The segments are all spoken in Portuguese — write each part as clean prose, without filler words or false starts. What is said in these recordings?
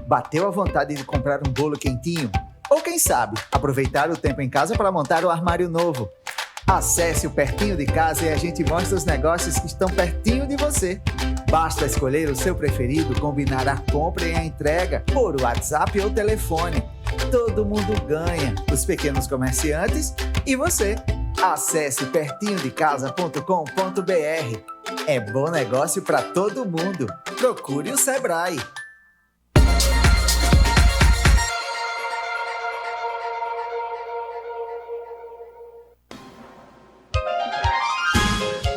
Bateu a vontade de comprar um bolo quentinho? Ou quem sabe, aproveitar o tempo em casa para montar um armário novo? Acesse o Pertinho de Casa e a gente mostra os negócios que estão pertinho de você. Basta escolher o seu preferido, combinar a compra e a entrega por WhatsApp ou telefone. Todo mundo ganha, os pequenos comerciantes e você. Acesse pertinhodecasa.com.br. É bom negócio para todo mundo. Procure o Sebrae.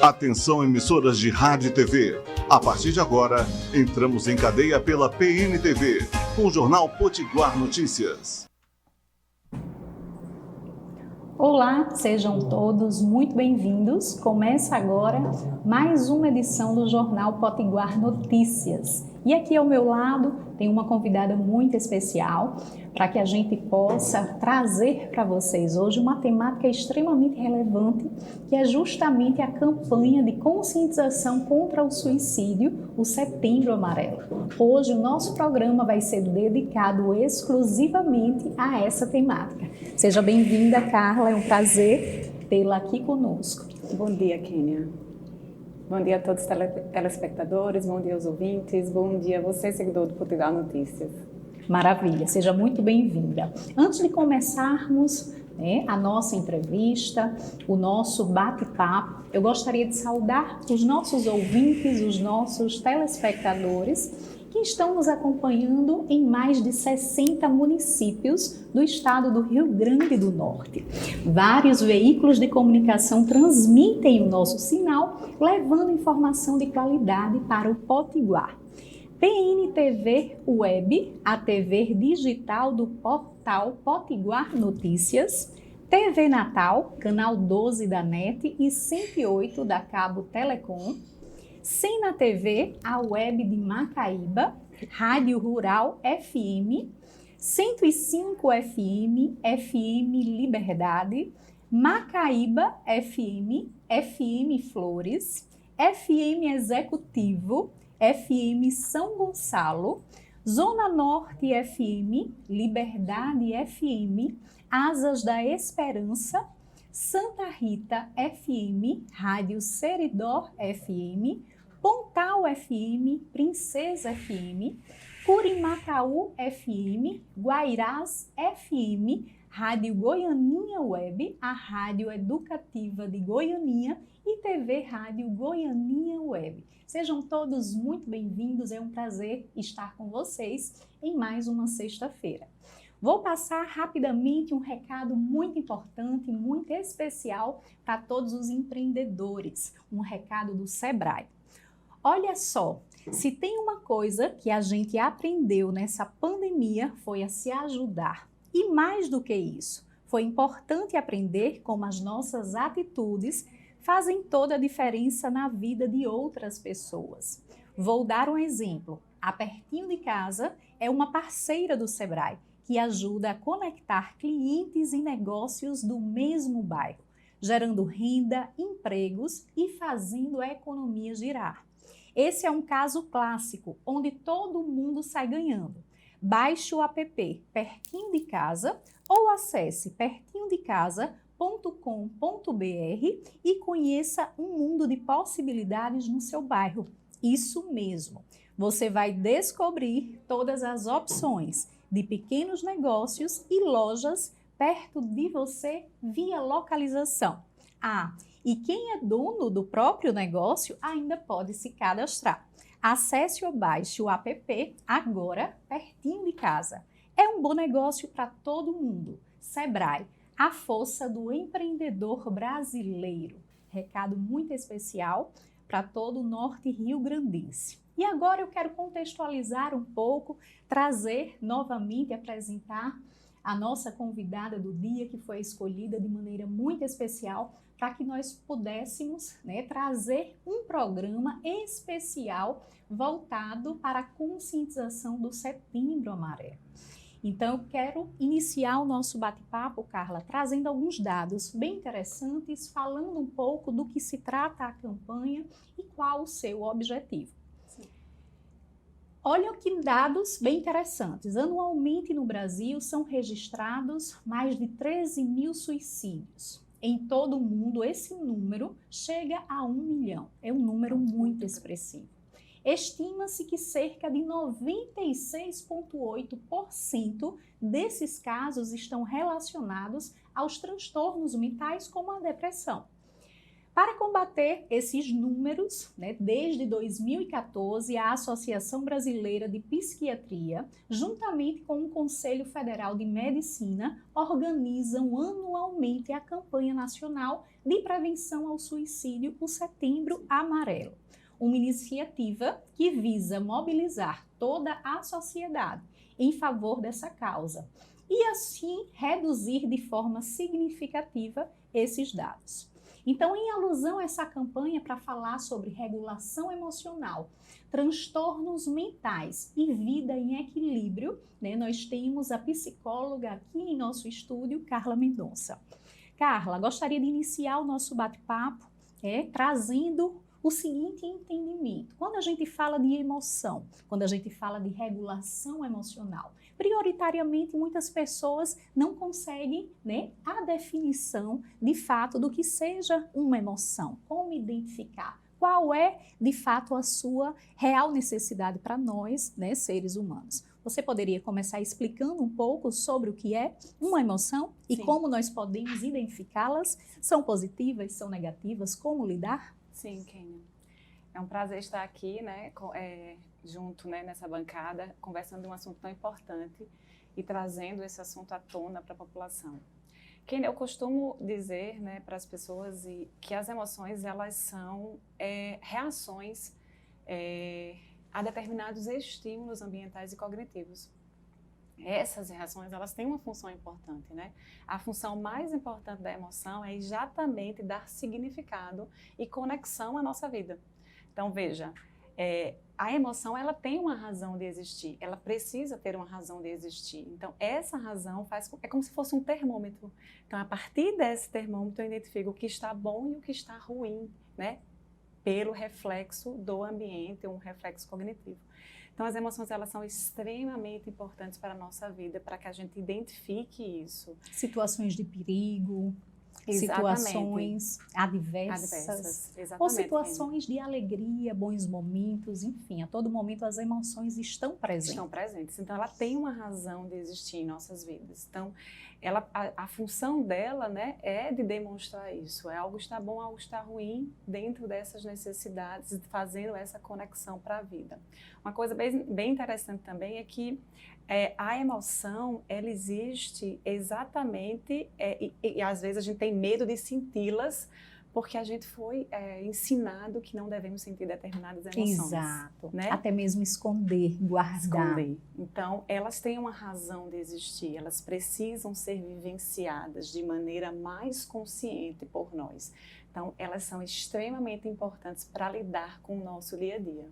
Atenção, emissoras de rádio e TV. A partir de agora, entramos em cadeia pela PNTV, com o Jornal Potiguar Notícias. Olá, sejam todos muito bem-vindos. Começa agora mais uma edição do Jornal Potiguar Notícias. E aqui ao meu lado tem uma convidada muito especial para que a gente possa trazer para vocês hoje uma temática extremamente relevante, que é justamente a campanha de conscientização contra o suicídio, o Setembro Amarelo. Hoje o nosso programa vai ser dedicado exclusivamente a essa temática. Seja bem-vinda, Carla, é um prazer tê-la aqui conosco. Bom dia, Kênia. Bom dia a todos os telespectadores, bom dia aos ouvintes, bom dia a você, seguidor do Potiguar Notícias. Maravilha, seja muito bem-vinda. Antes de começarmos a nossa entrevista, o nosso bate-papo, eu gostaria de saudar os nossos ouvintes, os nossos telespectadores que estão nos acompanhando em mais de 60 municípios do estado do Rio Grande do Norte. Vários veículos de comunicação transmitem o nosso sinal, levando informação de qualidade para o Potiguar. PNTV Web, a TV digital do portal Potiguar Notícias, TV Natal, canal 12 da NET e 108 da Cabo Telecom, Sena TV, a web de Macaíba, Rádio Rural FM, 105 FM, FM Liberdade, Macaíba FM, FM Flores, FM Executivo, FM São Gonçalo, Zona Norte FM, Liberdade FM, Asas da Esperança, Santa Rita FM, Rádio Seridó FM, Pontal FM, Princesa FM, Curimacaú FM, Guairás FM, Rádio Goianinha Web, a Rádio Educativa de Goianinha e TV Rádio Goianinha Web. Sejam todos muito bem-vindos, é um prazer estar com vocês em mais uma sexta-feira. Vou passar rapidamente um recado muito importante, muito especial para todos os empreendedores, um recado do Sebrae. Olha só, se tem uma coisa que a gente aprendeu nessa pandemia foi a se ajudar. E mais do que isso, foi importante aprender como as nossas atitudes fazem toda a diferença na vida de outras pessoas. Vou dar um exemplo. A Pertinho de Casa é uma parceira do Sebrae, que ajuda a conectar clientes e negócios do mesmo bairro, gerando renda, empregos e fazendo a economia girar. Esse é um caso clássico, onde todo mundo sai ganhando. Baixe o app Pertinho de Casa ou acesse pertinhodecasa.com.br e conheça um mundo de possibilidades no seu bairro. Isso mesmo, você vai descobrir todas as opções de pequenos negócios e lojas perto de você via localização. E quem é dono do próprio negócio ainda pode se cadastrar. Acesse ou baixe o app agora, Pertinho de Casa. É um bom negócio para todo mundo. Sebrae, a força do empreendedor brasileiro. Recado muito especial para todo o norte rio-grandense. E agora eu quero contextualizar um pouco, trazer novamente, apresentar a nossa convidada do dia, que foi escolhida de maneira muito especial para que nós pudéssemos trazer um programa especial voltado para a conscientização do Setembro Amarelo. Então, eu quero iniciar o nosso bate-papo, Carla, trazendo alguns dados bem interessantes, falando um pouco do que se trata a campanha e qual o seu objetivo. Olha que dados bem interessantes. Anualmente no Brasil são registrados mais de 13 mil suicídios. Em todo o mundo, esse número chega a 1 milhão. É um número muito expressivo. Estima-se que cerca de 96,8% desses casos estão relacionados aos transtornos mentais, como a depressão. Para combater esses números, desde 2014, a Associação Brasileira de Psiquiatria, juntamente com o Conselho Federal de Medicina, organizam anualmente a campanha nacional de prevenção ao suicídio, o Setembro Amarelo. Uma iniciativa que visa mobilizar toda a sociedade em favor dessa causa e, assim, reduzir de forma significativa esses dados. Então, em alusão a essa campanha para falar sobre regulação emocional, transtornos mentais e vida em equilíbrio, nós temos a psicóloga aqui em nosso estúdio, Carla Mendonça. Carla, gostaria de iniciar o nosso bate-papo trazendo o seguinte entendimento. Quando a gente fala de emoção, quando a gente fala de regulação emocional, prioritariamente muitas pessoas não conseguem a definição de fato do que seja uma emoção, como identificar, qual é de fato a sua real necessidade para nós, seres humanos. Você poderia começar explicando um pouco sobre o que é uma emoção e Sim. como nós podemos identificá-las? São positivas, são negativas, como lidar? Sim, Kênia. É um prazer estar aqui, junto, nessa bancada, conversando de um assunto tão importante e trazendo esse assunto à tona para a população. Kênia, eu costumo dizer, para as pessoas que as emoções, elas são reações a determinados estímulos ambientais e cognitivos. Essas reações, elas têm uma função importante, A função mais importante da emoção é exatamente dar significado e conexão à nossa vida. Então, veja, a emoção, ela tem uma razão de existir, ela precisa ter uma razão de existir. Então, essa razão é como se fosse um termômetro. Então, a partir desse termômetro, eu identifico o que está bom e o que está ruim, pelo reflexo do ambiente, um reflexo cognitivo. Então, as emoções, elas são extremamente importantes para a nossa vida, para que a gente identifique isso. Situações de perigo, Exatamente. situações adversas, exatamente, ou situações de alegria, bons momentos, enfim, a todo momento as emoções estão presentes. Estão presentes. Então, ela tem uma razão de existir em nossas vidas. Então, a função dela, é de demonstrar isso. Algo está bom, algo está ruim, dentro dessas necessidades, fazendo essa conexão para a vida. Uma coisa bem interessante também é que a emoção, ela existe exatamente, e às vezes a gente tem medo de senti-las, porque a gente foi ensinado que não devemos sentir determinadas emoções. Exato. Até mesmo esconder, guardar. Então, elas têm uma razão de existir, elas precisam ser vivenciadas de maneira mais consciente por nós. Então, elas são extremamente importantes para lidar com o nosso dia a dia.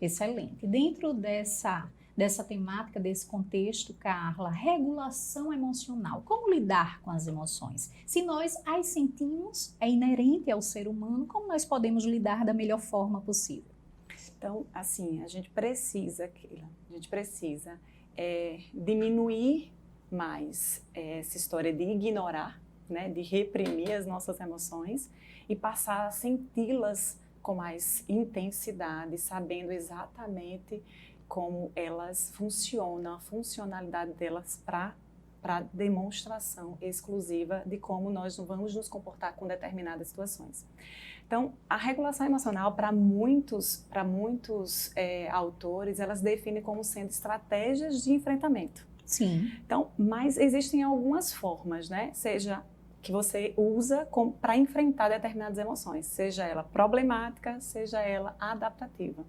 Excelente. Dentro dessa temática, desse contexto, Carla, regulação emocional. Como lidar com as emoções? Se nós as sentimos, é inerente ao ser humano, como nós podemos lidar da melhor forma possível? Então, assim, a gente precisa diminuir mais essa história de ignorar, de reprimir as nossas emoções e passar a senti-las com mais intensidade, sabendo exatamente como elas funcionam, a funcionalidade delas para demonstração exclusiva de como nós vamos nos comportar com determinadas situações. Então, a regulação emocional, para muitos autores, elas definem como sendo estratégias de enfrentamento. Sim. Então, mas existem algumas formas, Seja que você usa para enfrentar determinadas emoções, seja ela problemática, seja ela adaptativa.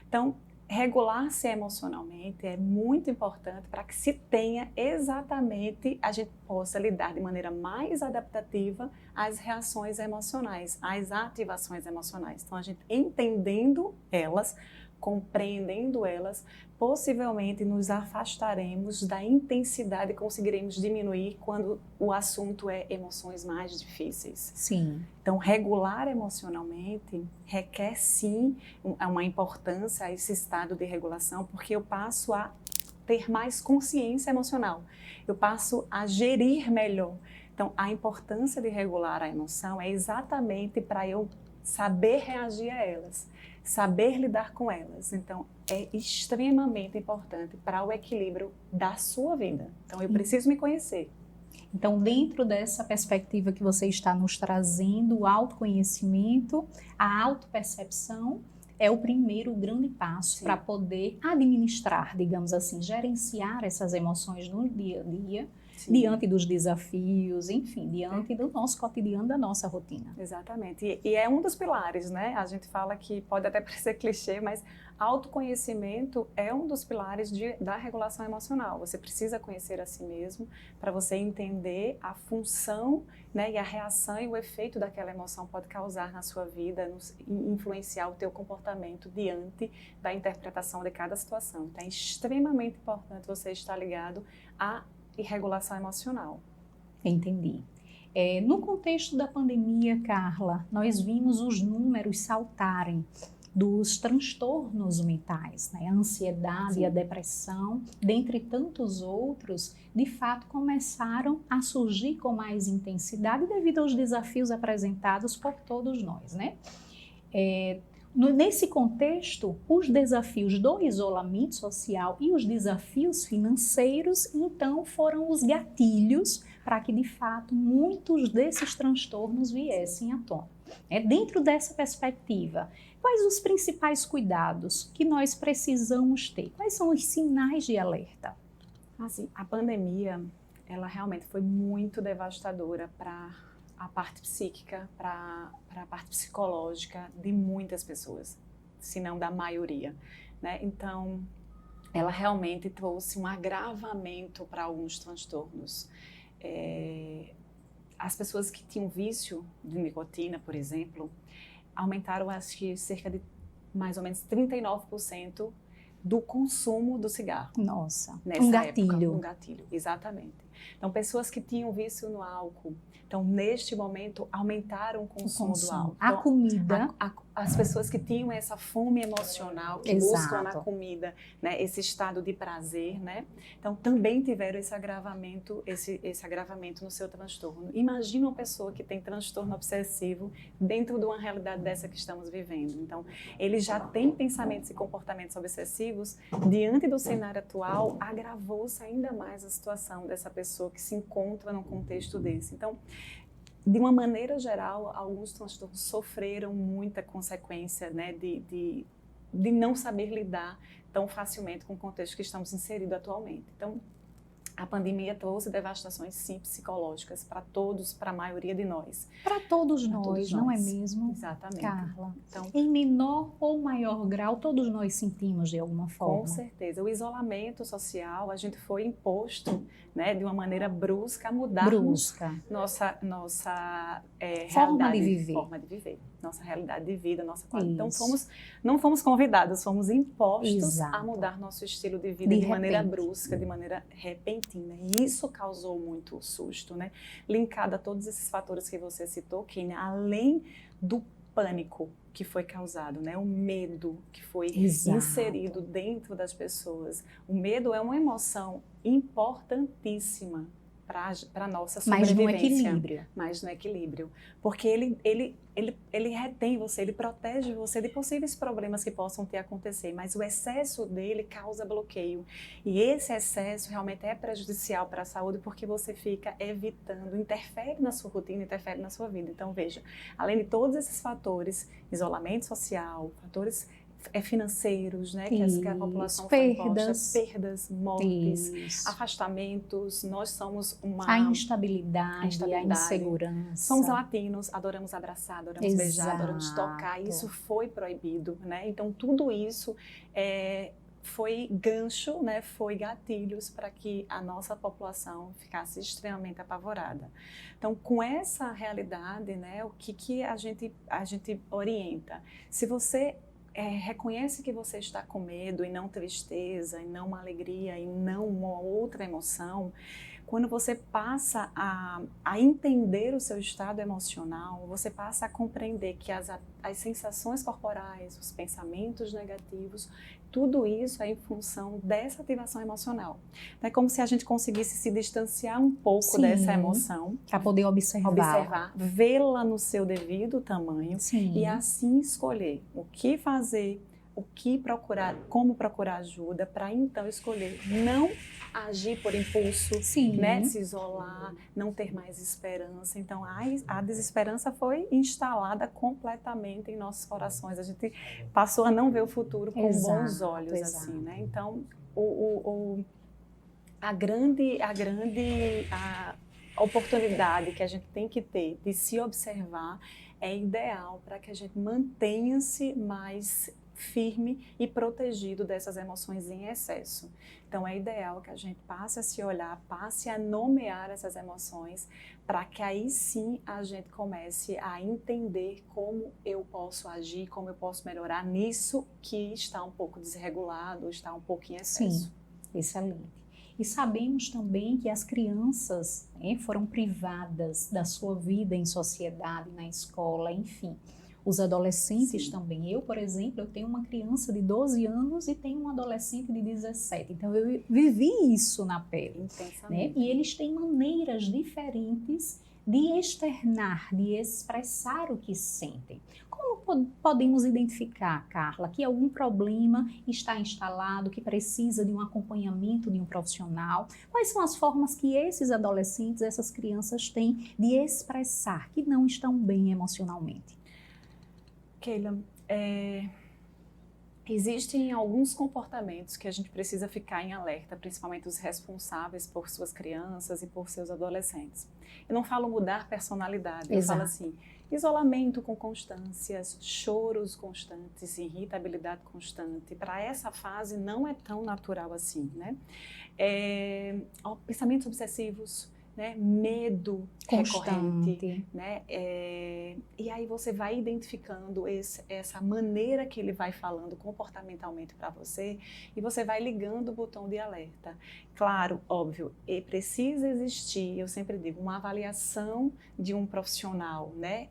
Então, regular-se emocionalmente é muito importante para que se tenha exatamente, a gente possa lidar de maneira mais adaptativa às reações emocionais, às ativações emocionais. Então, a gente entendendo elas, compreendendo elas, possivelmente nos afastaremos da intensidade e conseguiremos diminuir quando o assunto é emoções mais difíceis. Sim. Então, regular emocionalmente requer, sim, uma importância a esse estado de regulação, porque eu passo a ter mais consciência emocional, eu passo a gerir melhor. Então, a importância de regular a emoção é exatamente para eu saber reagir a elas, saber lidar com elas. Então, é extremamente importante para o equilíbrio da sua vida. Então, eu preciso me conhecer. Então, dentro dessa perspectiva que você está nos trazendo, o autoconhecimento, a autopercepção é o primeiro grande passo para poder administrar, digamos assim, gerenciar essas emoções no dia a dia, sim, diante dos desafios, enfim, diante do nosso cotidiano, da nossa rotina. Exatamente. E é um dos pilares, né? A gente fala que pode até parecer clichê, mas autoconhecimento é um dos pilares da regulação emocional. Você precisa conhecer a si mesmo para você entender a função, né, e a reação e o efeito daquela emoção pode causar na sua vida, influenciar o teu comportamento diante da interpretação de cada situação. Então, é extremamente importante você estar ligado à regulação emocional. Entendi. No contexto da pandemia, Carla, nós vimos os números saltarem dos transtornos mentais, né? A ansiedade, sim, a depressão, dentre tantos outros, de fato começaram a surgir com mais intensidade devido aos desafios apresentados por todos nós, né? Nesse contexto, os desafios do isolamento social e os desafios financeiros, então, foram os gatilhos para que, de fato, muitos desses transtornos viessem à tona. Dentro dessa perspectiva, quais os principais cuidados que nós precisamos ter? Quais são os sinais de alerta? Assim, a pandemia, ela realmente foi muito devastadora para a parte psíquica, para a parte psicológica de muitas pessoas, se não da maioria, né? Então, ela realmente trouxe um agravamento para alguns transtornos. As pessoas que tinham vício de nicotina, por exemplo, aumentaram, acho que, cerca de mais ou menos 39% do consumo do cigarro. Nossa, nessa um gatilho. Época, um gatilho, exatamente. Então, pessoas que tinham vício no álcool, então, neste momento, aumentaram o consumo do álcool. A então, comida. As pessoas que tinham essa fome emocional, que buscam na comida, né, esse estado de prazer, né? Então, também tiveram esse agravamento no seu transtorno. Imagina uma pessoa que tem transtorno obsessivo dentro de uma realidade dessa que estamos vivendo. Então, ele já tem pensamentos e comportamentos obsessivos, diante do cenário atual, agravou-se ainda mais a situação dessa pessoa que se encontra num contexto desse. Então, de uma maneira geral, alguns transtornos sofreram muita consequência, né, de não saber lidar tão facilmente com o contexto que estamos inseridos atualmente. Então, a pandemia trouxe devastações, sim, psicológicas para todos, para a maioria de nós. Para todos nós, não é mesmo? Exatamente. Carla, então, em menor ou maior grau, todos nós sentimos de alguma forma. Com certeza. O isolamento social, a gente foi imposto, né, de uma maneira brusca a mudarmos nossa forma realidade, de viver. Forma de viver. Nossa realidade de vida, nossa qualidade. Então, não fomos convidados, fomos impostos a mudar nosso estilo de vida de maneira brusca, de maneira repentina. E isso causou muito susto, né? Linkado a todos esses fatores que você citou, que além do pânico que foi causado, né? O medo que foi inserido dentro das pessoas. O medo é uma emoção importantíssima para a nossa sobrevivência. Mas no equilíbrio. Porque ele retém você, ele protege você de possíveis problemas que possam ter acontecer, mas o excesso dele causa bloqueio. E esse excesso realmente é prejudicial para a saúde, porque você fica evitando, interfere na sua rotina, interfere na sua vida. Então, veja, além de todos esses fatores, isolamento social, fatores financeiros, né, que a população foi imposta, perdas, mortes, afastamentos, nós somos a instabilidade, a insegurança. Somos latinos, adoramos abraçar, adoramos beijar, adoramos tocar, isso foi proibido, né? Então tudo isso foi gancho, né, foi gatilhos para que a nossa população ficasse extremamente apavorada. Então, com essa realidade, né, o que a gente orienta? Se você reconhece que você está com medo e não tristeza, e não uma alegria, e não uma outra emoção. Quando você passa a entender o seu estado emocional, você passa a compreender que as sensações corporais, os pensamentos negativos, tudo isso é em função dessa ativação emocional. É como se a gente conseguisse se distanciar um pouco dessa emoção. Para poder observar, vê-la no seu devido tamanho. Sim. E assim escolher o que fazer, o que procurar, como procurar ajuda, para então escolher não agir por impulso, né? Se isolar, não ter mais esperança. Então a desesperança foi instalada completamente em nossos corações. A gente passou a não ver o futuro com bons olhos, assim, né? Então a oportunidade que a gente tem que ter de se observar é ideal para que a gente mantenha-se mais firme e protegido dessas emoções em excesso. Então é ideal que a gente passe a se olhar, passe a nomear essas emoções, para que aí sim a gente comece a entender como eu posso agir, como eu posso melhorar nisso que está um pouco desregulado, está um pouco em excesso. Sim, excelente. E sabemos também que as crianças foram privadas da sua vida em sociedade, na escola, enfim. Os adolescentes também. Eu, por exemplo, eu tenho uma criança de 12 anos e tenho um adolescente de 17. Então, eu vivi isso na pele. Né? E eles têm maneiras diferentes de externar, de expressar o que sentem. Como podemos identificar, Carla, que algum problema está instalado, que precisa de um acompanhamento de um profissional? Quais são as formas que esses adolescentes, essas crianças têm de expressar que não estão bem emocionalmente? Keila, existem alguns comportamentos que a gente precisa ficar em alerta, principalmente os responsáveis por suas crianças e por seus adolescentes. Eu não falo mudar personalidade, eu falo assim, isolamento com constâncias, choros constantes, irritabilidade constante. Para essa fase não é tão natural assim, né? Pensamentos obsessivos, né? Medo recorrente, né? E aí você vai identificando essa maneira que ele vai falando comportamentalmente para você e você vai ligando o botão de alerta. Claro, óbvio, e precisa existir, eu sempre digo, uma avaliação de um profissional, né?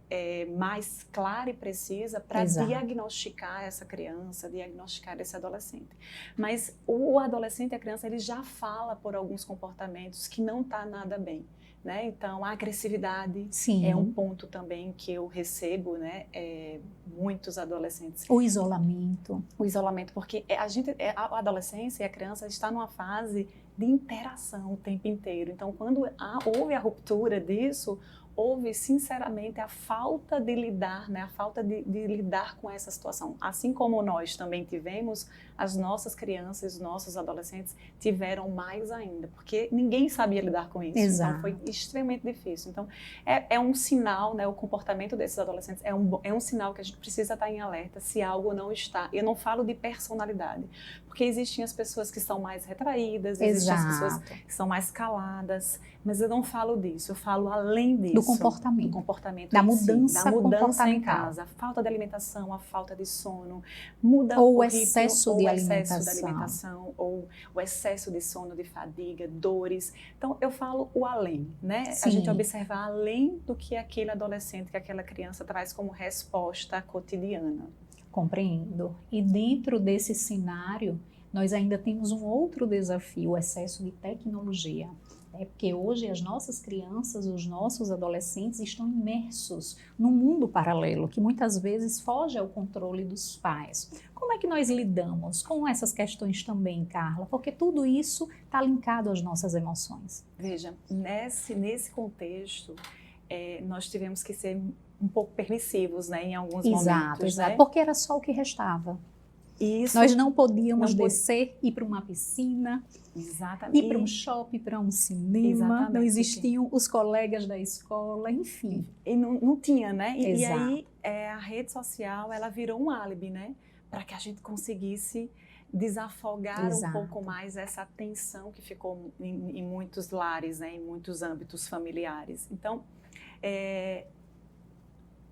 Mais clara e precisa para diagnosticar essa criança, diagnosticar esse adolescente. Mas o adolescente e a criança, ele já fala por alguns comportamentos que não está nada bem. Né? Então, a agressividade é um ponto também que eu recebo, né? Muitos adolescentes. O isolamento. O isolamento, porque a adolescência e a criança está numa fase de interação o tempo inteiro. Então, quando houve a ruptura disso, houve, sinceramente, a falta de lidar, né? A falta de lidar com essa situação. Assim como nós também tivemos, as nossas crianças, os nossos adolescentes tiveram mais ainda, porque ninguém sabia lidar com isso. Então, foi extremamente difícil. Então, é um sinal, né? O comportamento desses adolescentes é um sinal que a gente precisa estar em alerta se algo não está. Eu não falo de personalidade, porque existem as pessoas que são mais retraídas, existem as pessoas que são mais caladas, mas eu não falo disso, eu falo além disso. Do comportamento. Do comportamento da mudança em casa, a falta de alimentação, a falta de sono, ou o excesso de alimentação, ou o excesso de sono, de fadiga, dores. Então, eu falo o além, né? A gente observar além do que aquele adolescente, que aquela criança traz como resposta cotidiana. Compreendo. E dentro desse cenário, nós ainda temos um outro desafio, o excesso de tecnologia. Porque hoje as nossas crianças, os nossos adolescentes estão imersos num mundo paralelo, que muitas vezes foge ao controle dos pais. Como é que nós lidamos com essas questões também, Carla? Porque tudo isso está linkado às nossas emoções. Veja, nesse contexto, nós tivemos que ser um pouco permissivos, né, em alguns momentos. Exato, né? Porque era só o que restava. Nós não podíamos descer, ir para uma piscina, ir para um shopping, para um cinema, não existiam os colegas da escola, enfim. E não tinha, né? E aí a rede social, ela virou um álibi, né? Para que a gente conseguisse desafogar um pouco mais essa tensão que ficou em muitos lares, né? Em muitos âmbitos familiares. Então,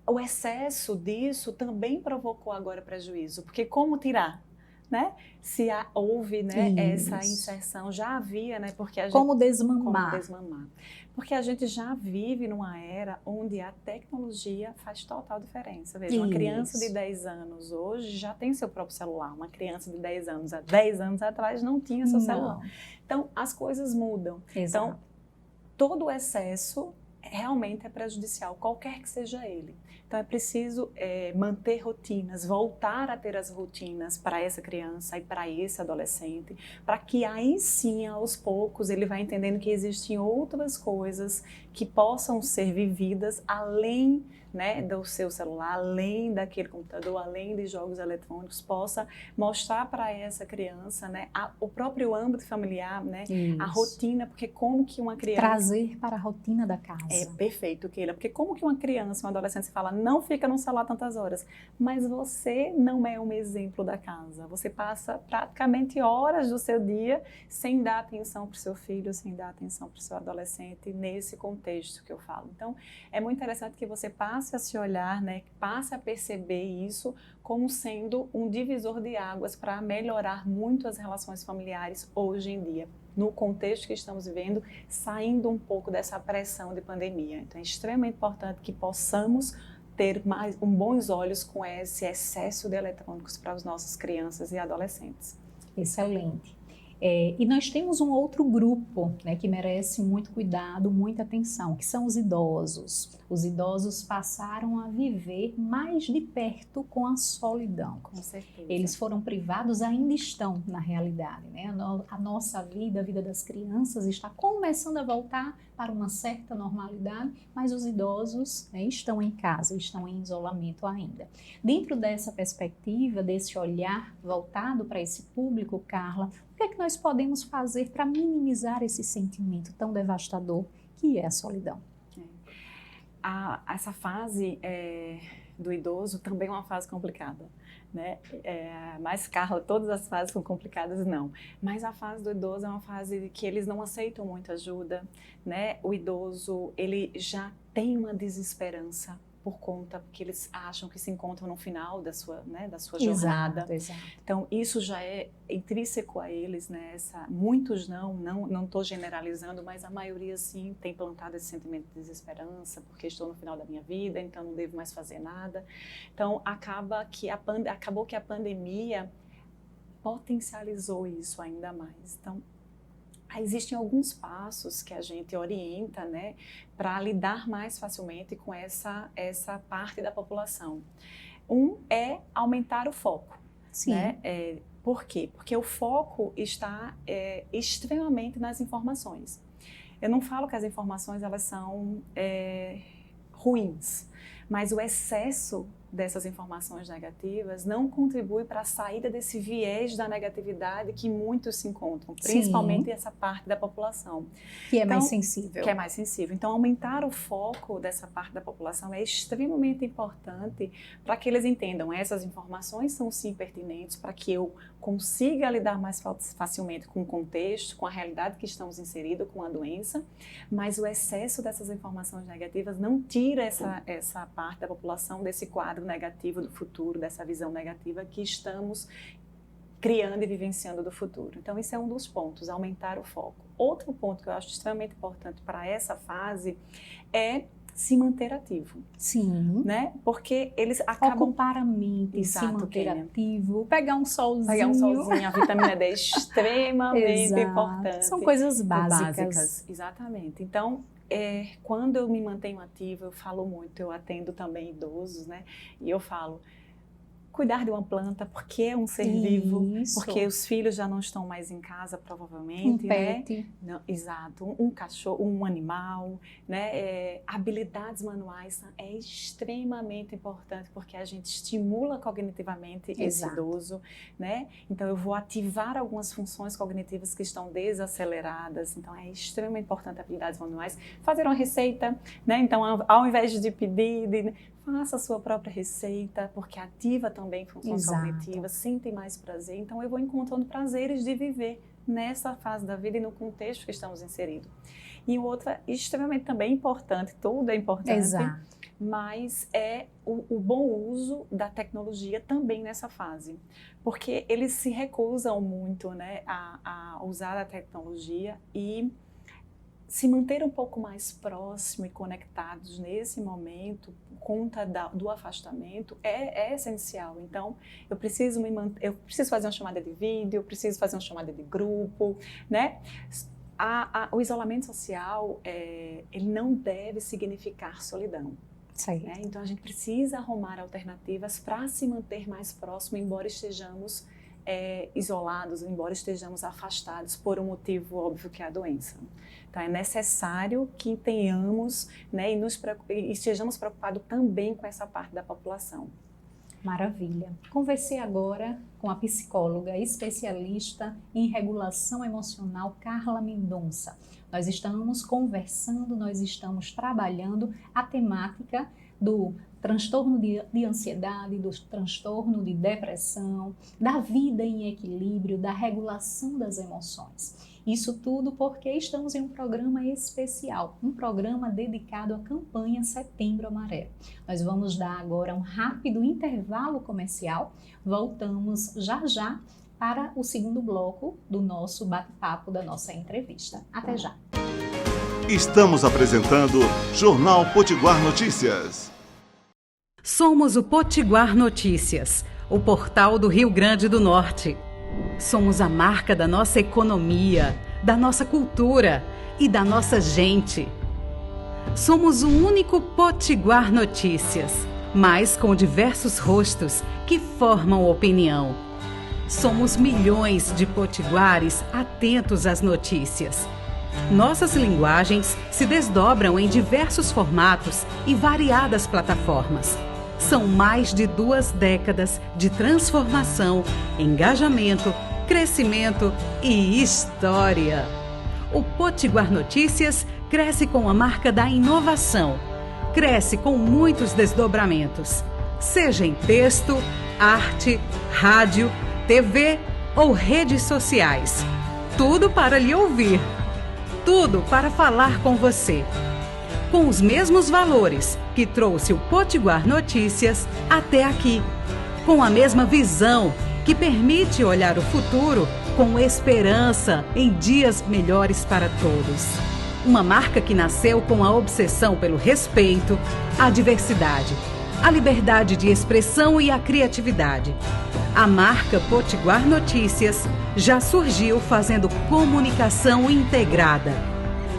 o excesso disso também provocou agora prejuízo, porque como tirar? Né? Se houve, né, essa inserção, já havia, né, porque a gente, como desmamar. Porque a gente já vive numa era onde a tecnologia faz total diferença. Veja, uma criança de 10 anos hoje já tem seu próprio celular. Uma criança de 10 anos há 10 anos atrás não tinha seu celular. Então, as coisas mudam. Exato. Então, todo o excesso realmente é prejudicial, qualquer que seja ele. Então, é preciso manter rotinas, voltar a ter as rotinas para essa criança e para esse adolescente, para que aí sim, aos poucos, ele vai entendendo que existem outras coisas que possam ser vividas além, né, do seu celular, além daquele computador, além de jogos eletrônicos, possa mostrar para essa criança, né, o próprio âmbito familiar, né, a rotina, porque como que uma criança... Trazer para a rotina da casa. É perfeito, Keila, porque como que uma criança, um adolescente fala, não fica no celular tantas horas, mas você não é um exemplo da casa, você passa praticamente horas do seu dia sem dar atenção para o seu filho, sem dar atenção para o seu adolescente, nesse contexto que eu falo. Então, é muito interessante que você passe a se olhar, né, passe a perceber isso como sendo um divisor de águas para melhorar muito as relações familiares hoje em dia, no contexto que estamos vivendo, saindo um pouco dessa pressão de pandemia. Então, é extremamente importante que possamos ter bons olhos com esse excesso de eletrônicos para as nossas crianças e adolescentes. Excelente. E nós temos um outro grupo, né, que merece muito cuidado, muita atenção, que são os idosos. Os idosos passaram a viver mais de perto com a solidão. Com certeza. Eles foram privados, ainda estão na realidade, né? A nossa vida, a vida das crianças está começando a voltar para uma certa normalidade, mas os idosos, né, estão em casa, estão em isolamento ainda. Dentro dessa perspectiva, desse olhar voltado para esse público, Carla, o que é que nós podemos fazer para minimizar esse sentimento tão devastador que é a solidão? Essa fase do idoso também é uma fase complicada, né? Mas, Carla, todas as fases são complicadas? Não. Mas a fase do idoso é uma fase que eles não aceitam muito ajuda, né? O idoso, ele já tem uma desesperança por conta que eles acham que se encontram no final da sua, né, da sua jornada. Exato. Então, isso já é intrínseco a eles, né? Muitos não estou generalizando, mas a maioria sim tem plantado esse sentimento de desesperança, porque estou no final da minha vida, então não devo mais fazer nada. Então, acabou que a pandemia potencializou isso ainda mais. Então, existem alguns passos que a gente orienta, né, para lidar mais facilmente com essa parte da população. Um é aumentar o foco. Sim. Né? Por quê? Porque o foco está extremamente nas informações. Eu não falo que as informações elas são ruins, mas o excesso dessas informações negativas não contribui para a saída desse viés da negatividade que muitos se encontram, principalmente essa parte da população. Que é mais sensível. Que é mais sensível. Então, aumentar o foco dessa parte da população é extremamente importante para que eles entendam essas informações são sim pertinentes para que eu consiga lidar mais facilmente com o contexto, com a realidade que estamos inseridos, com a doença, mas o excesso dessas informações negativas não tira essa parte da população desse quadro negativo do futuro, dessa visão negativa que estamos criando e vivenciando do futuro. Então, isso é um dos pontos, aumentar o foco. Outro ponto que eu acho extremamente importante para essa fase é se manter ativo. Sim. Né? Porque eles acabam... Ocupar a mente, se manter ativo, pegar um solzinho. Pegar um solzinho, a vitamina D é extremamente importante. São coisas básicas. Exatamente. Então, quando eu me mantenho ativa, eu falo muito, eu atendo também idosos, né? E eu falo, cuidar de uma planta, porque é um ser vivo, porque os filhos já não estão mais em casa, provavelmente. Um pet. Né? Não, exato, um cachorro, um animal, né? Habilidades manuais é extremamente importante, porque a gente estimula cognitivamente esse idoso, né? Então, eu vou ativar algumas funções cognitivas que estão desaceleradas, então é extremamente importante habilidades manuais. Fazer uma receita, né? Então, ao invés de pedir... Faça a sua própria receita, porque ativa também funções cognitivas, sentem mais prazer. Então, eu vou encontrando prazeres de viver nessa fase da vida e no contexto que estamos inseridos. E o outro, extremamente também importante, tudo é importante, mas é o bom uso da tecnologia também nessa fase, porque eles se recusam muito, né, a usar a tecnologia e se manter um pouco mais próximo e conectados nesse momento, por conta do afastamento, é essencial. Então, eu preciso fazer uma chamada de vídeo, eu preciso fazer uma chamada de grupo, né? O isolamento social, ele não deve significar solidão. Né? Então, a gente precisa arrumar alternativas para se manter mais próximo, embora estejamos isolados, embora estejamos afastados por um motivo óbvio que é a doença. Então, é necessário que tenhamos, né, e estejamos preocupados também com essa parte da população. Maravilha. Conversei agora com a psicóloga especialista em regulação emocional, Carla Mendonça. Nós estamos conversando, nós estamos trabalhando a temática do transtorno de ansiedade, do transtorno de depressão, da vida em equilíbrio, da regulação das emoções. Isso tudo porque estamos em um programa especial, um programa dedicado à campanha Setembro Amarelo. Nós vamos dar agora um rápido intervalo comercial, voltamos já para o segundo bloco do nosso bate-papo, da nossa entrevista. Até já! Estamos apresentando Jornal Potiguar Notícias. Somos o Potiguar Notícias, o portal do Rio Grande do Norte. Somos a marca da nossa economia, da nossa cultura e da nossa gente. Somos o único Potiguar Notícias, mas com diversos rostos que formam opinião. Somos milhões de potiguares atentos às notícias. Nossas linguagens se desdobram em diversos formatos e variadas plataformas. São mais de 2 décadas de transformação, engajamento, crescimento e história. O Potiguar Notícias cresce com a marca da inovação. Cresce com muitos desdobramentos, seja em texto, arte, rádio, TV ou redes sociais. Tudo para lhe ouvir. Tudo para falar com você. Com os mesmos valores que trouxe o Potiguar Notícias até aqui. Com a mesma visão que permite olhar o futuro com esperança em dias melhores para todos. Uma marca que nasceu com a obsessão pelo respeito, a diversidade, a liberdade de expressão e a criatividade. A marca Potiguar Notícias já surgiu fazendo comunicação integrada.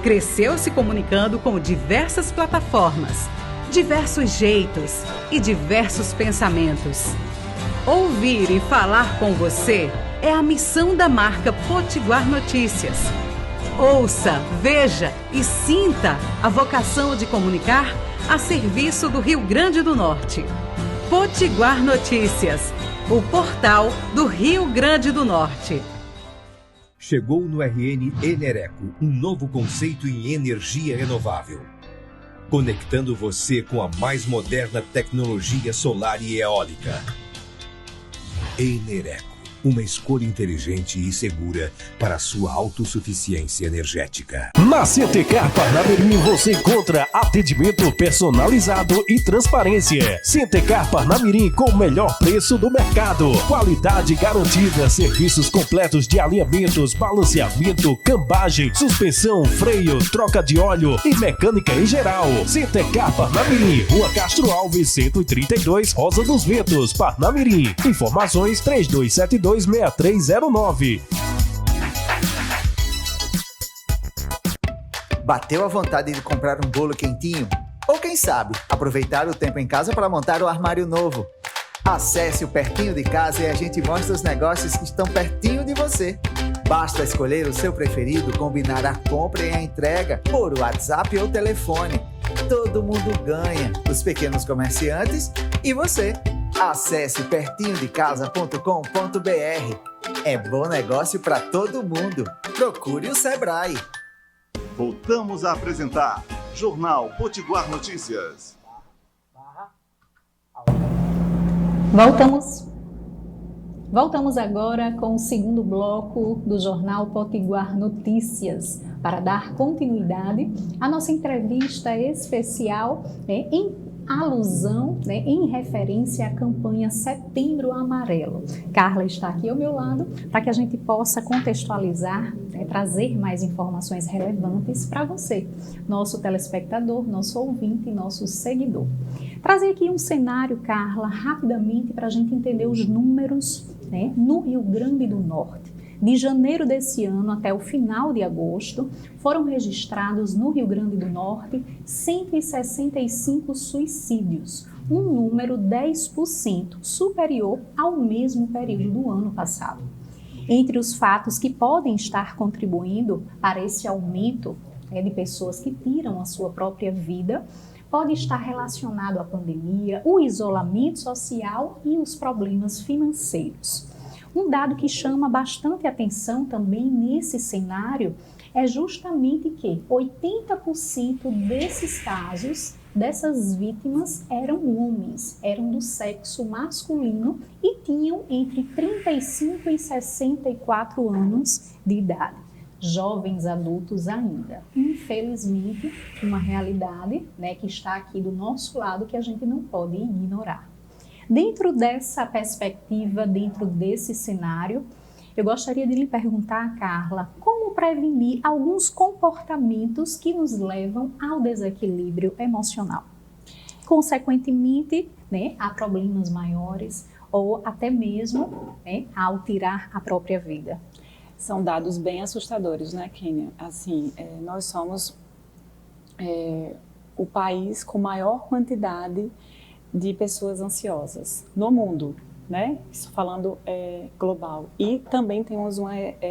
Cresceu se comunicando com diversas plataformas, diversos jeitos e diversos pensamentos. Ouvir e falar com você é a missão da marca Potiguar Notícias. Ouça, veja e sinta a vocação de comunicar a serviço do Rio Grande do Norte. Potiguar Notícias, o portal do Rio Grande do Norte. Chegou no RN Enereco um novo conceito em energia renovável, conectando você com a mais moderna tecnologia solar e eólica. Enereco, uma escolha inteligente e segura para a sua autossuficiência energética. Na CT Car Parnamirim você encontra atendimento personalizado e transparência. CT Car Parnamirim com o melhor preço do mercado. Qualidade garantida, serviços completos de alinhamentos, balanceamento, cambagem, suspensão, freio, troca de óleo e mecânica em geral. CT Car Parnamirim, Rua Castro Alves, 132, Rosa dos Ventos, Parnamirim. Informações 3272-6309. Bateu a vontade de comprar um bolo quentinho? Ou quem sabe, aproveitar o tempo em casa para montar o armário novo? Acesse o Pertinho de Casa e a gente mostra os negócios que estão pertinho de você. Basta escolher o seu preferido, combinar a compra e a entrega por WhatsApp ou telefone. Todo mundo ganha, os pequenos comerciantes e você. Acesse pertinhodecasa.com.br. É bom negócio para todo mundo. Procure o Sebrae. Voltamos a apresentar Jornal Potiguar Notícias. Voltamos agora com o segundo bloco do Jornal Potiguar Notícias, para dar continuidade à nossa entrevista especial em alusão, né, em referência à campanha Setembro Amarelo. Carla está aqui ao meu lado para que a gente possa contextualizar, né, trazer mais informações relevantes para você, nosso telespectador, nosso ouvinte, nosso seguidor. Trazer aqui um cenário, Carla, rapidamente para a gente entender os números, né, no Rio Grande do Norte. De janeiro desse ano até o final de agosto, foram registrados no Rio Grande do Norte 165 suicídios, um número 10% superior ao mesmo período do ano passado. Entre os fatos que podem estar contribuindo para esse aumento, né, de pessoas que tiram a sua própria vida, pode estar relacionado à pandemia, o isolamento social e os problemas financeiros. Um dado que chama bastante atenção também nesse cenário é justamente que 80% desses casos, dessas vítimas, eram homens, eram do sexo masculino e tinham entre 35 e 64 anos de idade. Jovens adultos ainda. Infelizmente, uma realidade, né, que está aqui do nosso lado que a gente não pode ignorar. Dentro dessa perspectiva, dentro desse cenário, eu gostaria de lhe perguntar, Carla, como prevenir alguns comportamentos que nos levam ao desequilíbrio emocional? Consequentemente, né, a problemas maiores ou até mesmo, né, ao tirar a própria vida. São dados bem assustadores, né, Kênia? Assim, nós somos o país com maior quantidade de pessoas ansiosas no mundo, né? Isso falando global. E também temos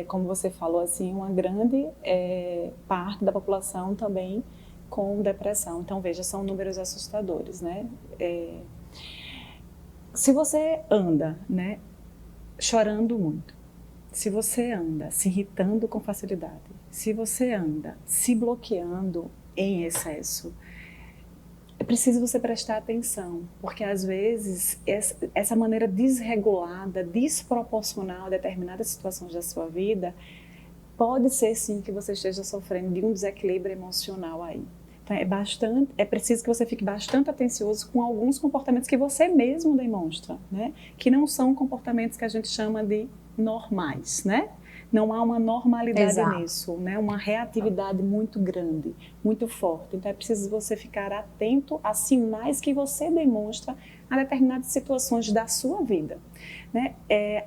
como você falou, assim, uma grande parte da população também com depressão. Então, veja, são números assustadores, né? Se você anda, né, chorando muito, se você anda se irritando com facilidade, se você anda se bloqueando em excesso, é preciso você prestar atenção, porque às vezes essa maneira desregulada, desproporcional a determinadas situações da sua vida, pode ser sim que você esteja sofrendo de um desequilíbrio emocional aí. Então é preciso que você fique bastante atencioso com alguns comportamentos que você mesmo demonstra, né? Que não são comportamentos que a gente chama de normais, né? Não há uma normalidade Exato. nisso, né? Uma reatividade muito grande, muito forte. Então é preciso você ficar atento a sinais que você demonstra a determinadas situações da sua vida, né?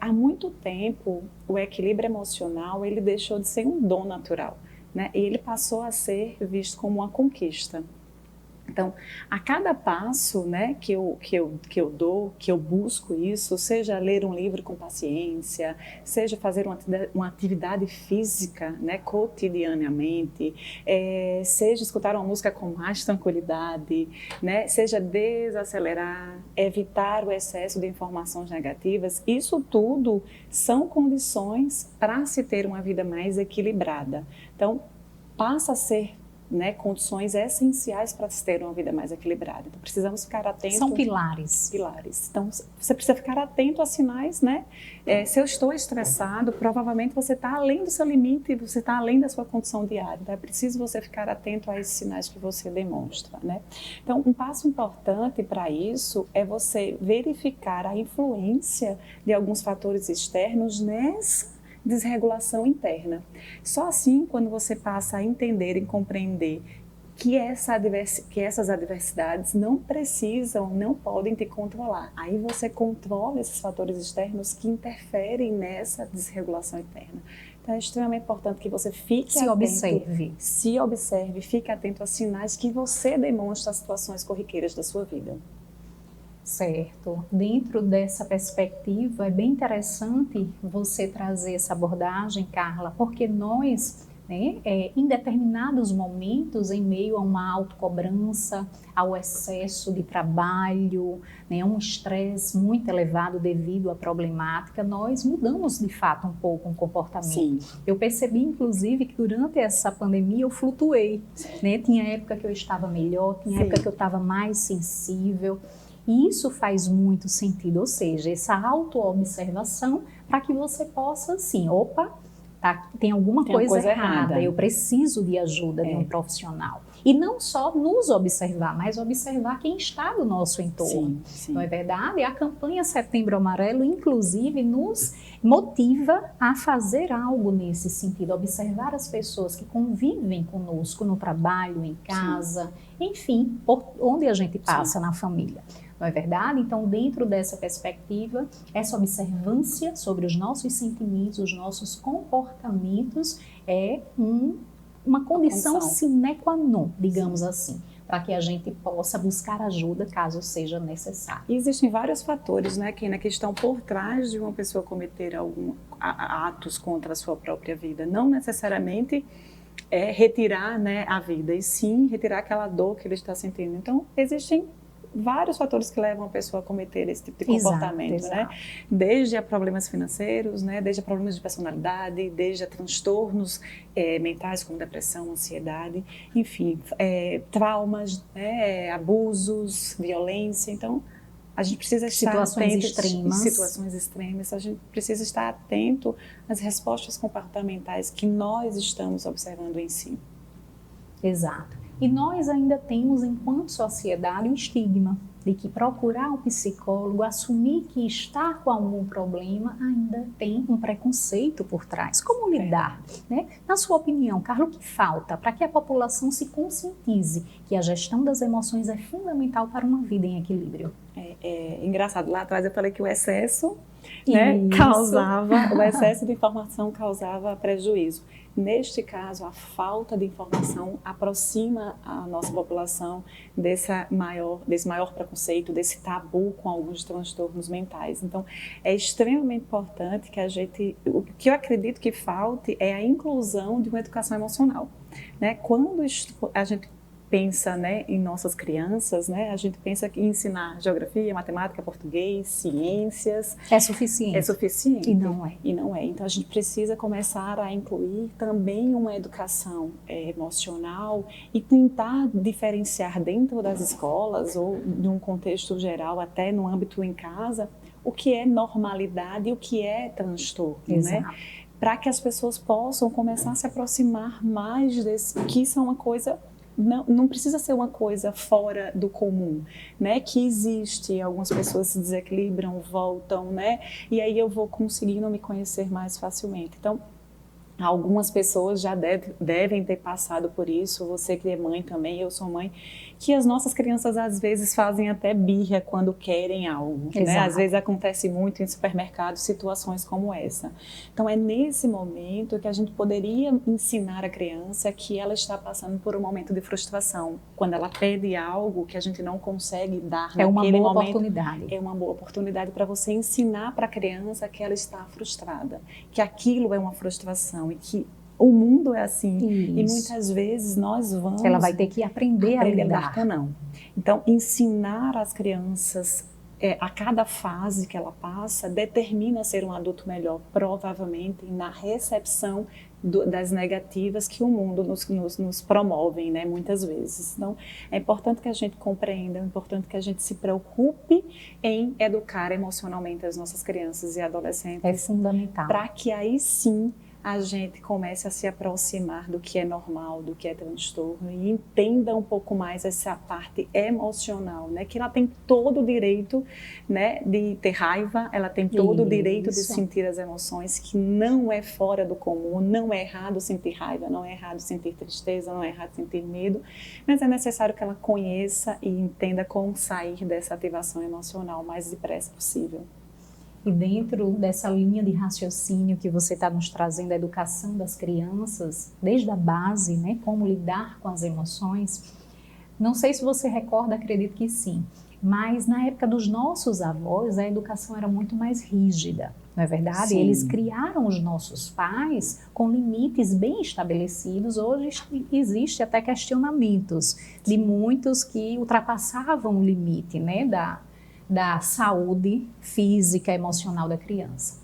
Há muito tempo o equilíbrio emocional ele deixou de ser um dom natural, né? E ele passou a ser visto como uma conquista. Então, a cada passo, né, que eu dou, que eu busco isso, seja ler um livro com paciência, seja fazer uma atividade física, né, cotidianamente, seja escutar uma música com mais tranquilidade, né, seja desacelerar, evitar o excesso de informações negativas, isso tudo são condições para se ter uma vida mais equilibrada. Então, passa a ser, né, condições essenciais para se ter uma vida mais equilibrada. Então, precisamos ficar atentos. São pilares. Pilares. Então, você precisa ficar atento a sinais, né? Se eu estou estressado, provavelmente você está além do seu limite, você está além da sua condição diária. Então, é preciso você ficar atento a esses sinais que você demonstra, né? Então, um passo importante para isso é você verificar a influência de alguns fatores externos nessa desregulação interna. Só assim, quando você passa a entender e compreender que essas adversidades não podem te controlar. Aí você controla esses fatores externos que interferem nessa desregulação interna. Então é extremamente importante que você fique atento, se observe, fique atento a sinais que você demonstra às situações corriqueiras da sua vida. Certo. Dentro dessa perspectiva, é bem interessante você trazer essa abordagem, Carla, porque nós, né, em determinados momentos, em meio a uma autocobrança, ao excesso de trabalho, né, um estresse muito elevado devido à problemática, nós mudamos de fato um pouco o comportamento. Sim. Eu percebi, inclusive, que durante essa pandemia eu flutuei, né? Tinha época que eu estava melhor, tinha Sim. época que eu estava mais sensível. E isso faz muito sentido, ou seja, essa autoobservação para que você possa, assim, tem alguma Tem uma coisa coisa errada, errada. eu preciso de ajuda de um profissional. E não só nos observar, mas observar quem está do nosso entorno. Sim, sim. Não é verdade? A campanha Setembro Amarelo, inclusive, nos motiva a fazer algo nesse sentido, observar as pessoas que convivem conosco no trabalho, em casa, enfim, por onde a gente passa na família. Não é verdade? Então, dentro dessa perspectiva, essa observância sobre os nossos sentimentos, os nossos comportamentos é uma condição sine qua non, digamos assim, para que a gente possa buscar ajuda caso seja necessário. E existem vários fatores, né, que estão por trás de uma pessoa cometer atos contra a sua própria vida. Não necessariamente retirar, né, a vida, e sim retirar aquela dor que ele está sentindo. Então, existem vários fatores que levam a pessoa a cometer esse tipo de comportamento, exato. né? Desde a problemas financeiros, né? Desde a problemas de personalidade, desde a transtornos mentais como depressão, ansiedade, enfim, traumas, né? Abusos, violência. Então, a gente precisa estar atento, situações extremas, a gente precisa estar atento às respostas comportamentais que nós estamos observando em si. Exato. E nós ainda temos, enquanto sociedade, um estigma de que procurar um psicólogo, assumir que está com algum problema, ainda tem um preconceito por trás. Como lidar? Né? Na sua opinião, Carla, o que falta para que a população se conscientize que a gestão das emoções é fundamental para uma vida em equilíbrio? É engraçado, lá atrás eu falei que o excesso, né, o excesso de informação causava prejuízo. Neste caso, a falta de informação aproxima a nossa população desse maior preconceito, desse tabu com alguns transtornos mentais. Então, é extremamente importante que o que eu acredito que falte é a inclusão de uma educação emocional, né? Quando a gente pensa, né, em nossas crianças, né, a gente pensa que ensinar geografia, matemática, português, ciências é suficiente. É suficiente. E não é. E não é. Então a gente precisa começar a incluir também uma educação emocional e tentar diferenciar dentro das escolas ou de um contexto geral, até no âmbito em casa, o que é normalidade e o que é transtorno, Exato. né? Para que as pessoas possam começar a se aproximar mais que isso é uma coisa. Não precisa ser uma coisa fora do comum, né? Que existe, algumas pessoas se desequilibram, voltam, né? E aí eu vou conseguindo me conhecer mais facilmente. Então, algumas pessoas já devem ter passado por isso, você que é mãe também, eu sou mãe, que as nossas crianças às vezes fazem até birra quando querem algo, né? Às vezes acontece muito em supermercados situações como essa. Então é nesse momento que a gente poderia ensinar a criança que ela está passando por um momento de frustração. Quando ela pede algo que a gente não consegue dar naquele momento. É uma boa oportunidade. É uma boa oportunidade para você ensinar para a criança que ela está frustrada, que aquilo é uma frustração e que o mundo é assim. Isso. E muitas vezes nós vamos... Ela vai ter que aprender a lidar. Não. Então, ensinar as crianças a cada fase que ela passa determina ser um adulto melhor, provavelmente na recepção das negativas que o mundo nos promove, né, muitas vezes. Então, é importante que a gente compreenda, é importante que a gente se preocupe em educar emocionalmente as nossas crianças e adolescentes. É fundamental. Para que aí sim a gente comece a se aproximar do que é normal, do que é transtorno e entenda um pouco mais essa parte emocional, né? Que ela tem todo o direito, né, de ter raiva, ela tem todo o direito de sentir as emoções, que não é fora do comum, não é errado sentir raiva, não é errado sentir tristeza, não é errado sentir medo, mas é necessário que ela conheça e entenda como sair dessa ativação emocional o mais depressa possível. E dentro dessa linha de raciocínio que você está nos trazendo, a educação das crianças, desde a base, né, como lidar com as emoções, não sei se você recorda, acredito que sim, mas na época dos nossos avós, a educação era muito mais rígida, não é verdade? Sim. Eles criaram os nossos pais com limites bem estabelecidos. Hoje existe até questionamentos de muitos que ultrapassavam o limite, né, da saúde física, emocional da criança.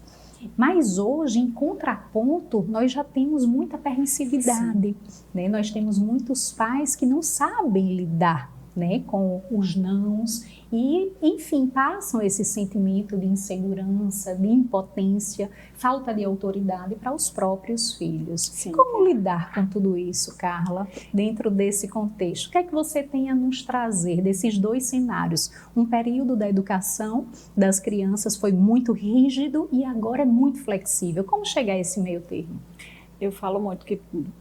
Mas hoje, em contraponto, nós já temos muita permissividade, né? Nós temos muitos pais que não sabem lidar né, com os nãos e, enfim, passam esse sentimento de insegurança, de impotência, falta de autoridade para os próprios filhos. Sim. Como lidar com tudo isso, Carla, dentro desse contexto? O que é que você tem a nos trazer desses dois cenários? Um período da educação das crianças foi muito rígido e agora é muito flexível. Como chegar a esse meio termo? Eu falo muito que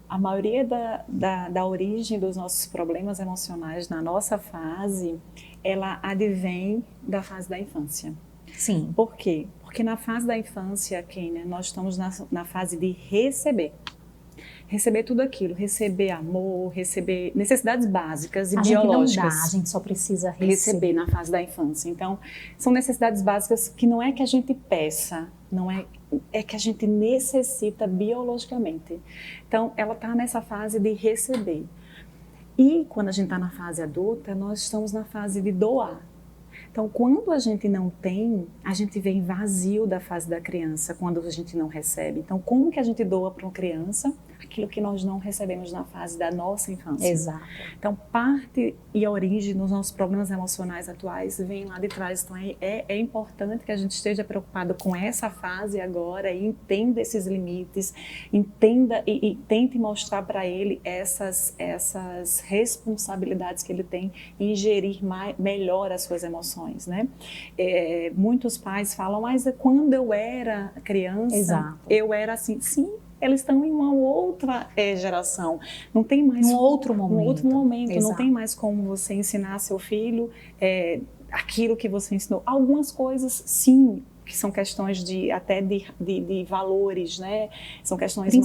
a maioria da origem dos nossos problemas emocionais na nossa fase, ela advém da fase da infância. Sim. Por quê? Porque na fase da infância, Kênia, nós estamos na fase de receber. Receber tudo aquilo, receber amor, receber necessidades básicas e biológicas. Gente não dá, a gente só precisa receber na fase da infância. Então, são necessidades básicas que não é que a gente peça, não é que a gente necessita biologicamente. Então, ela está nessa fase de receber. E quando a gente está na fase adulta, nós estamos na fase de doar. Então, quando a gente não tem, a gente vem vazio da fase da criança, quando a gente não recebe. Então, como que a gente doa para uma criança aquilo que nós não recebemos na fase da nossa infância? Exato. Então, parte e a origem dos nossos problemas emocionais atuais vem lá de trás. Então, é importante que a gente esteja preocupado com essa fase agora e entenda esses limites, entenda e tente mostrar para ele essas responsabilidades que ele tem em gerir melhor as suas emoções, né? Muitos pais falam, mas quando eu era criança, Exato. eu era assim. Sim, eles estão em uma outra geração. Não tem mais... Um outro momento. Não tem mais como você ensinar seu filho aquilo que você ensinou. Algumas coisas, sim, que são questões até de valores, né? São questões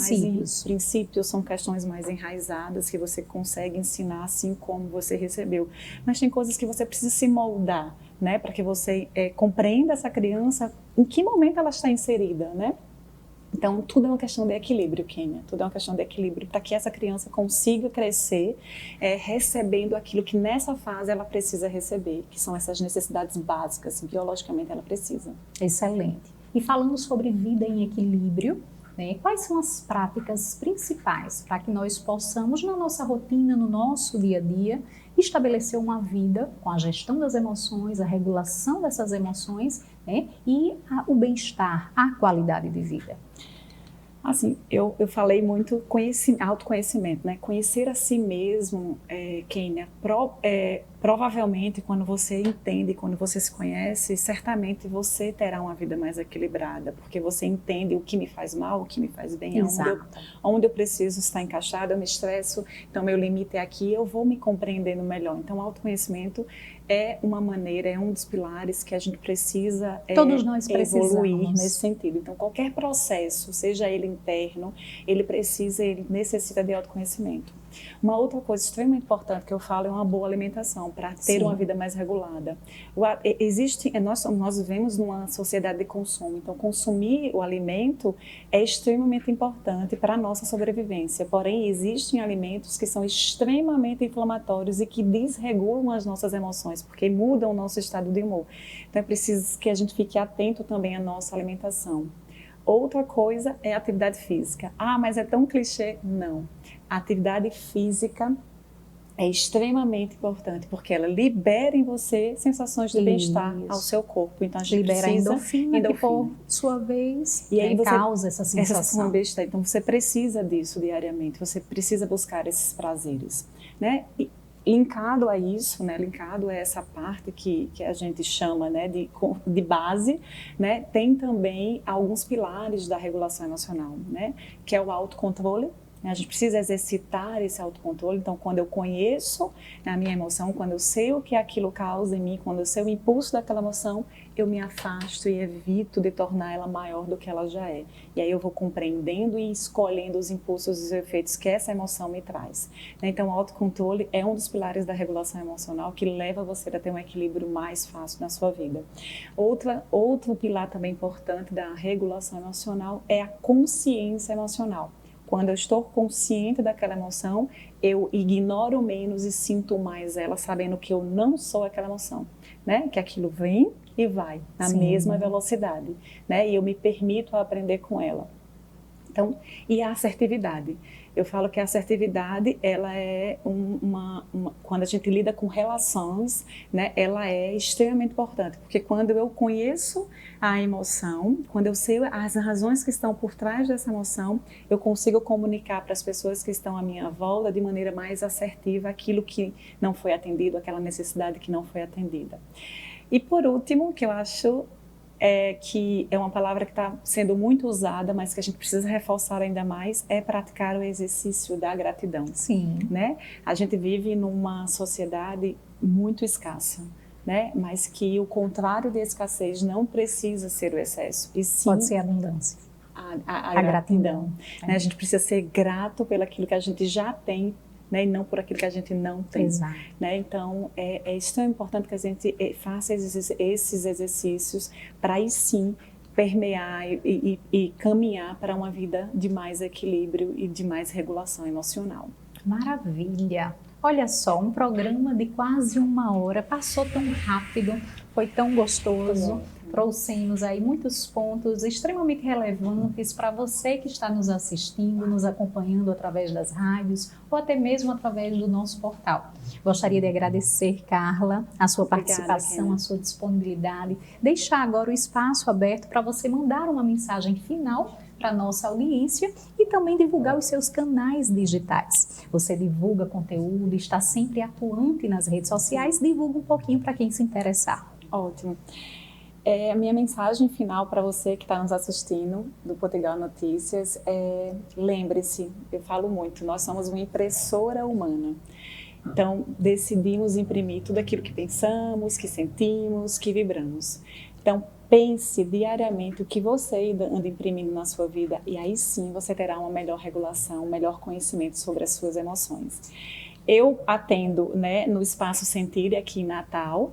princípios, são questões mais enraizadas que você consegue ensinar assim como você recebeu. Mas tem coisas que você precisa se moldar, né? Para que você compreenda essa criança, em que momento ela está inserida, né? Então, tudo é uma questão de equilíbrio, Kênia. Tudo é uma questão de equilíbrio para que essa criança consiga crescer recebendo aquilo que nessa fase ela precisa receber, que são essas necessidades básicas, biologicamente ela precisa. Excelente. E falando sobre vida em equilíbrio, né, quais são as práticas principais para que nós possamos, na nossa rotina, no nosso dia a dia, estabelecer uma vida com a gestão das emoções, a regulação dessas emoções, né, e o bem-estar, a qualidade de vida? Assim, eu falei muito autoconhecimento, né? Conhecer a si mesmo, Kênia, provavelmente quando você entende, quando você se conhece, certamente você terá uma vida mais equilibrada, porque você entende o que me faz mal, o que me faz bem, onde eu preciso estar encaixada, eu me estresso, então meu limite é aqui, eu vou me compreendendo melhor. Então, o autoconhecimento é uma maneira, é um dos pilares que a gente precisa Todos nós evoluir nesse sentido. Então, qualquer processo, seja ele interno, ele necessita de autoconhecimento. Uma outra coisa extremamente importante que eu falo é uma boa alimentação, para ter uma vida mais regulada. Nós vivemos numa sociedade de consumo, então consumir o alimento é extremamente importante para a nossa sobrevivência. Porém, existem alimentos que são extremamente inflamatórios e que desregulam as nossas emoções, porque mudam o nosso estado de humor. Então é preciso que a gente fique atento também à nossa alimentação. Outra coisa é a atividade física. Ah, mas é tão clichê? Não. A atividade física é extremamente importante, porque ela libera em você sensações de bem-estar ao seu corpo. Então, a gente libera precisa... endorfina, que por sua vez causa essa sensação. Bem-estar. Então, você precisa disso diariamente, você precisa buscar esses prazeres, né? E, linkado a isso, né, linkado a essa parte que a gente chama, né, de base, né, tem também alguns pilares da regulação emocional, né, que é o autocontrole. A gente precisa exercitar esse autocontrole. Então, quando eu conheço a minha emoção, quando eu sei o que aquilo causa em mim, quando eu sei o impulso daquela emoção, eu me afasto e evito de tornar ela maior do que ela já é. E aí eu vou compreendendo e escolhendo os impulsos e os efeitos que essa emoção me traz. Então, o autocontrole é um dos pilares da regulação emocional que leva você a ter um equilíbrio mais fácil na sua vida. Outro pilar também importante da regulação emocional é a consciência emocional. Quando eu estou consciente daquela emoção, eu ignoro menos e sinto mais ela, sabendo que eu não sou aquela emoção, né? Que aquilo vem e vai na mesma velocidade, né? E eu me permito aprender com ela. Então, e a assertividade. Eu falo que a assertividade, ela é quando a gente lida com relações, né, ela é extremamente importante, porque quando eu conheço a emoção, quando eu sei as razões que estão por trás dessa emoção, eu consigo comunicar para as pessoas que estão à minha volta de maneira mais assertiva aquilo que não foi atendido, aquela necessidade que não foi atendida. E por último, que eu acho que é uma palavra que está sendo muito usada, mas que a gente precisa reforçar ainda mais, é praticar o exercício da gratidão. Sim. Né? A gente vive numa sociedade muito escassa, né? Mas que o contrário de escassez não precisa ser o excesso, e sim pode ser a abundância. A gratidão. Né? A gente precisa ser grato pelo aquilo que a gente já tem, né, e não por aquilo que a gente não tem. Exato. Né? Então, é extremamente importante que a gente faça esses exercícios para aí sim permear e caminhar para uma vida de mais equilíbrio e de mais regulação emocional. Maravilha! Olha só, um programa de quase 1 hora, passou tão rápido, foi tão gostoso. Trouxemos aí muitos pontos extremamente relevantes para você que está nos assistindo, nos acompanhando através das rádios ou até mesmo através do nosso portal. Gostaria de agradecer, Carla, a sua participação, Kena, a sua disponibilidade. Deixar agora o espaço aberto para você mandar uma mensagem final para a nossa audiência e também divulgar os seus canais digitais. Você divulga conteúdo, está sempre atuante nas redes sociais, divulga um pouquinho para quem se interessar. Ótimo. A minha mensagem final para você que está nos assistindo do Potiguar Notícias é: lembre-se, eu falo muito, nós somos uma impressora humana. Então, decidimos imprimir tudo aquilo que pensamos, que sentimos, que vibramos. Então, pense diariamente o que você anda imprimindo na sua vida e aí sim você terá uma melhor regulação, um melhor conhecimento sobre as suas emoções. Eu atendo, né, no Espaço Sentir aqui em Natal,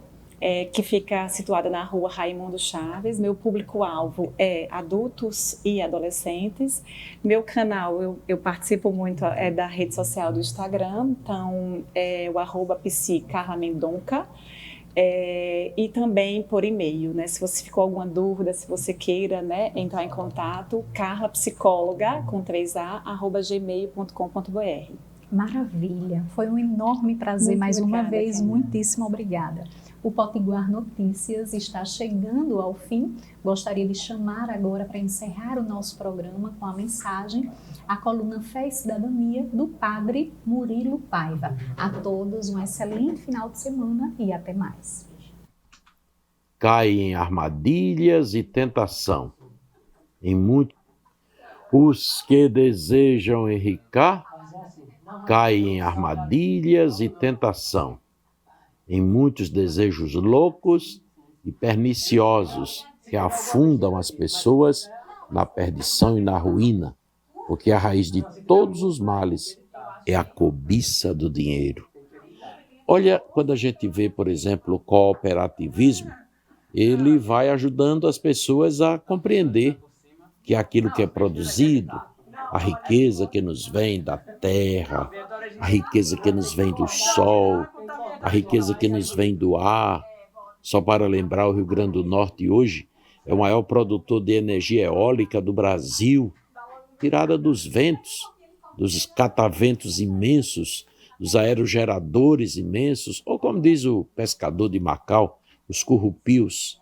que fica situada na rua Raimundo Chaves. Meu público-alvo é adultos e adolescentes. Meu canal, eu participo muito da rede social do Instagram, então é o @psicarlamendonca. E também por e-mail, né? Se você ficou alguma dúvida, se você queira, né, entrar em contato, carlapsicóloga, com 3A, @gmail.com.br. Maravilha, foi um enorme prazer. Muito mais obrigada, uma vez, Kena. Muitíssimo obrigada. O Potiguar Notícias está chegando ao fim. Gostaria de chamar agora para encerrar o nosso programa com a mensagem, a coluna Fé e Cidadania do Padre Murilo Paiva. A todos um excelente final de semana e até mais. Cai em armadilhas e tentação. Os que desejam enricar caem em armadilhas e tentação, em muitos desejos loucos e perniciosos que afundam as pessoas na perdição e na ruína, porque a raiz de todos os males é a cobiça do dinheiro. Olha, quando a gente vê, por exemplo, o cooperativismo, ele vai ajudando as pessoas a compreender que aquilo que é produzido, a riqueza que nos vem da terra, a riqueza que nos vem do sol, a riqueza que nos vem do ar. Só para lembrar, o Rio Grande do Norte hoje é o maior produtor de energia eólica do Brasil, tirada dos ventos, dos cataventos imensos, dos aerogeradores imensos, ou como diz o pescador de Macau, os currupios.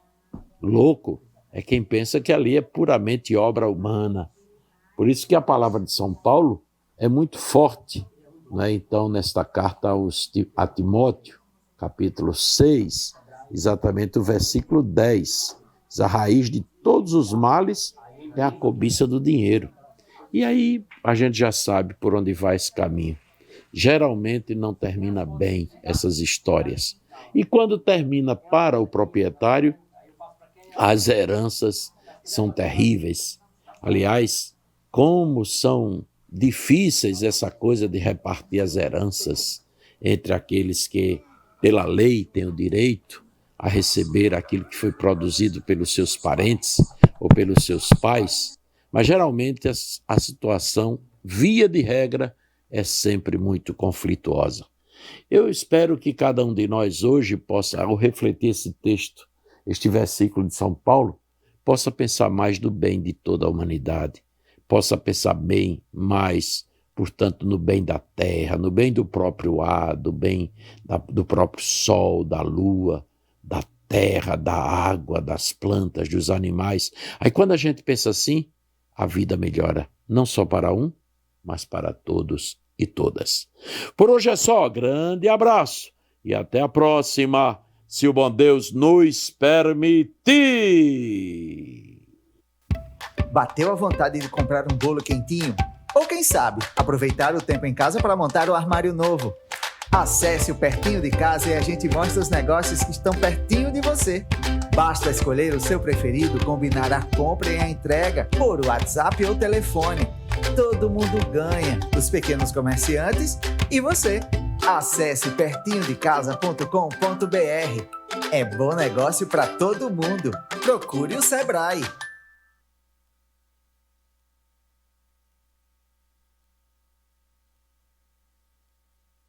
Louco é quem pensa que ali é puramente obra humana. Por isso que a palavra de São Paulo é muito forte, né? Então, nesta carta a Timóteo, capítulo 6, exatamente o versículo 10, diz: a raiz de todos os males é a cobiça do dinheiro. E aí a gente já sabe por onde vai esse caminho. Geralmente não termina bem essas histórias. E quando termina para o proprietário, as heranças são terríveis. Aliás, como são difíceis essa coisa de repartir as heranças entre aqueles que, pela lei, têm o direito a receber aquilo que foi produzido pelos seus parentes ou pelos seus pais, mas geralmente a situação, via de regra, é sempre muito conflituosa. Eu espero que cada um de nós hoje possa, ao refletir esse texto, este versículo de São Paulo, possa pensar mais do bem de toda a humanidade, possa pensar bem mais portanto, no bem da terra, no bem do próprio ar, do bem do próprio sol, da lua, da terra, da água, das plantas, dos animais. Aí quando a gente pensa assim, a vida melhora, não só para um, mas para todos e todas. Por hoje é só, grande abraço e até a próxima, se o bom Deus nos permitir. Bateu a vontade de comprar um bolo quentinho? Ou quem sabe, aproveitar o tempo em casa para montar o armário novo? Acesse o Pertinho de Casa e a gente mostra os negócios que estão pertinho de você. Basta escolher o seu preferido, combinar a compra e a entrega por WhatsApp ou telefone. Todo mundo ganha, os pequenos comerciantes e você. Acesse pertinhodecasa.com.br. É bom negócio para todo mundo. Procure o Sebrae.